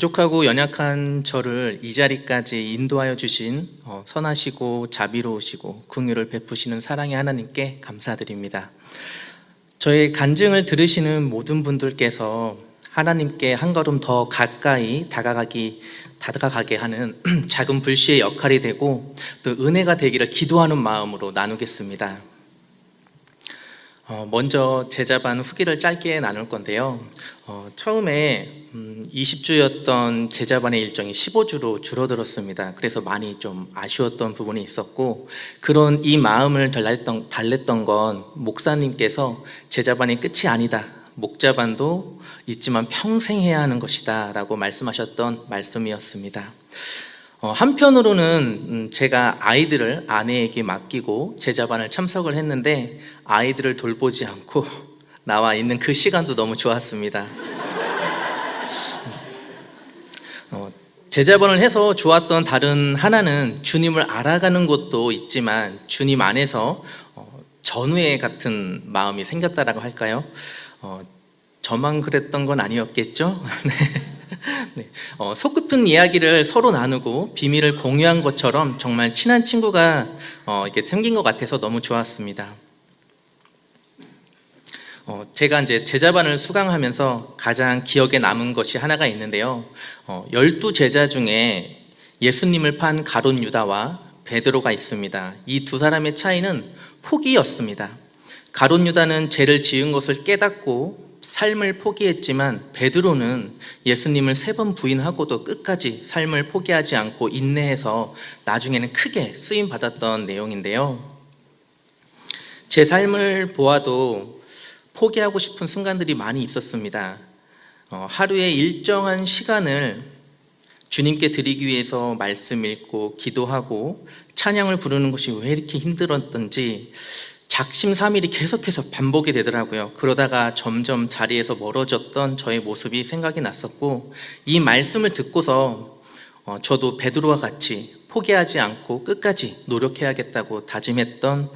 부족하고 연약한 저를 이 자리까지 인도하여 주신 선하시고 자비로우시고 긍휼을 베푸시는 사랑의 하나님께 감사드립니다. 저의 간증을 들으시는 모든 분들께서 하나님께 한 걸음 더 가까이 다가가게 하는 작은 불씨의 역할이 되고 또 은혜가 되기를 기도하는 마음으로 나누겠습니다. 먼저 제자반 후기를 짧게 나눌 건데요. 처음에 20주였던 제자반의 일정이 15주로 줄어들었습니다. 그래서 많이 좀 아쉬웠던 부분이 있었고, 그런 이 마음을 달랬던 건 목사님께서 제자반이 끝이 아니다, 목자반도 있지만 평생 해야 하는 것이다 라고 말씀하셨던 말씀이었습니다. 한편으로는 제가 아이들을 아내에게 맡기고 제자반을 참석을 했는데 아이들을 돌보지 않고 나와 있는 그 시간도 너무 좋았습니다. 제자반을 해서 좋았던 다른 하나는 주님을 알아가는 것도 있지만 주님 안에서 전우애 같은 마음이 생겼다라고 할까요? 저만 그랬던 건 아니었겠죠? 네. 속 깊은 이야기를 서로 나누고 비밀을 공유한 것처럼 정말 친한 친구가 이렇게 생긴 것 같아서 너무 좋았습니다. 제가 이제 제자반을 수강하면서 가장 기억에 남은 것이 하나가 있는데요. 12제자 중에 예수님을 판 가룟 유다와 베드로가 있습니다. 이 두 사람의 차이는 포기였습니다. 가룟 유다는 죄를 지은 것을 깨닫고 삶을 포기했지만 베드로는 예수님을 3번 부인하고도 끝까지 삶을 포기하지 않고 인내해서 나중에는 크게 쓰임 받았던 내용인데요. 제 삶을 보아도 포기하고 싶은 순간들이 많이 있었습니다. 하루에 일정한 시간을 주님께 드리기 위해서 말씀 읽고 기도하고 찬양을 부르는 것이 왜 이렇게 힘들었던지 작심삼일이 계속해서 반복이 되더라고요. 그러다가 점점 자리에서 멀어졌던 저의 모습이 생각이 났었고, 이 말씀을 듣고서 저도 베드로와 같이 포기하지 않고 끝까지 노력해야겠다고 다짐했던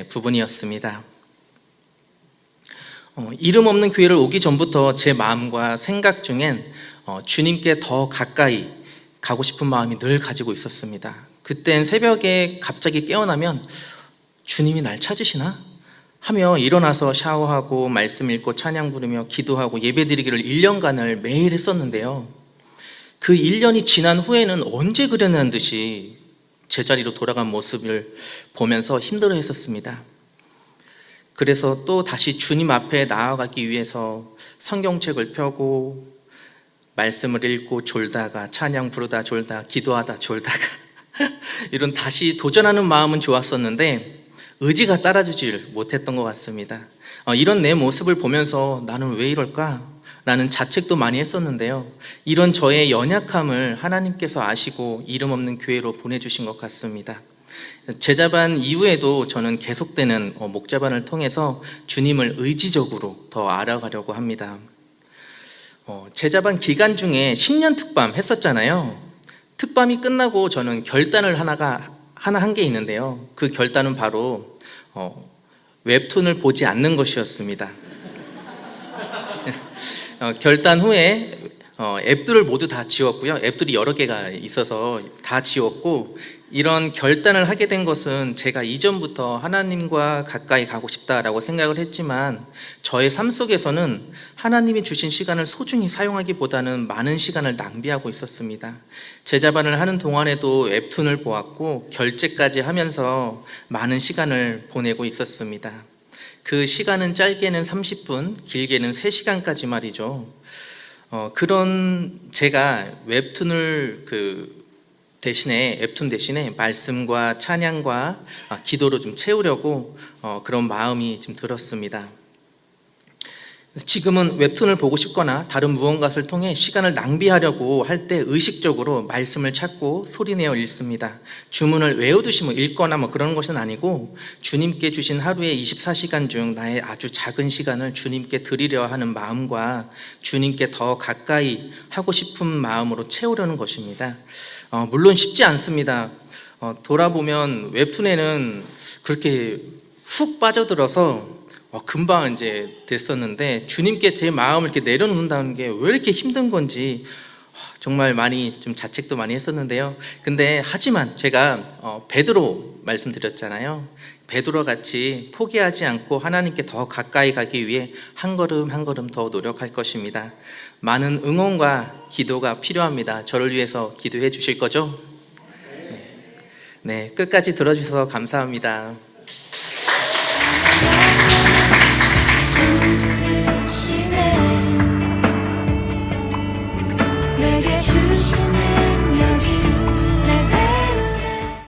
부분이었습니다. 이름 없는 교회를 오기 전부터 제 마음과 생각 중엔 주님께 더 가까이 가고 싶은 마음이 늘 가지고 있었습니다. 그땐 새벽에 갑자기 깨어나면 주님이 날 찾으시나? 하며 일어나서 샤워하고 말씀 읽고 찬양 부르며 기도하고 예배드리기를 1년간을 매일 했었는데요. 그 1년이 지난 후에는 언제 그랬냐는 듯이 제자리로 돌아간 모습을 보면서 힘들어 했었습니다. 그래서 또 다시 주님 앞에 나아가기 위해서 성경책을 펴고 말씀을 읽고 졸다가 찬양 부르다 졸다 기도하다 졸다가 이런 다시 도전하는 마음은 좋았었는데 의지가 따라주질 못했던 것 같습니다. 이런 내 모습을 보면서 나는 왜 이럴까? 라는 자책도 많이 했었는데요. 이런 저의 연약함을 하나님께서 아시고 이름 없는 교회로 보내주신 것 같습니다. 제자반 이후에도 저는 계속되는 목자반을 통해서 주님을 의지적으로 더 알아가려고 합니다. 제자반 기간 중에 신년 특밤 했었잖아요. 특밤이 끝나고 저는 결단을 하나 한 게 있는데요. 그 결단은 바로 웹툰을 보지 않는 것이었습니다. 결단 후에 앱들을 모두 다 지웠고요. 앱들이 여러 개가 있어서 다 지웠고, 이런 결단을 하게 된 것은 제가 이전부터 하나님과 가까이 가고 싶다라고 생각을 했지만 저의 삶 속에서는 하나님이 주신 시간을 소중히 사용하기보다는 많은 시간을 낭비하고 있었습니다. 제자반을 하는 동안에도 웹툰을 보았고 결제까지 하면서 많은 시간을 보내고 있었습니다. 그 시간은 짧게는 30분, 길게는 3시간까지 말이죠. 그런 제가 웹툰을 웹툰 대신에 말씀과 찬양과 기도로 좀 채우려고 그런 마음이 좀 들었습니다. 지금은 웹툰을 보고 싶거나 다른 무언가를 통해 시간을 낭비하려고 할 때 의식적으로 말씀을 찾고 소리내어 읽습니다. 주문을 외워두시면 읽거나 그런 것은 아니고 주님께 주신 하루의 24시간 중 나의 아주 작은 시간을 주님께 드리려 하는 마음과 주님께 더 가까이 하고 싶은 마음으로 채우려는 것입니다. 물론 쉽지 않습니다. 돌아보면 웹툰에는 그렇게 훅 빠져들어서 금방 이제 됐었는데 주님께 제 마음을 이렇게 내려놓는다는 게 왜 이렇게 힘든 건지 정말 많이 좀 자책도 많이 했었는데요. 근데 하지만 제가 베드로 말씀드렸잖아요. 베드로 같이 포기하지 않고 하나님께 더 가까이 가기 위해 한 걸음 한 걸음 더 노력할 것입니다. 많은 응원과 기도가 필요합니다. 저를 위해서 기도해 주실 거죠? 네, 끝까지 들어주셔서 감사합니다.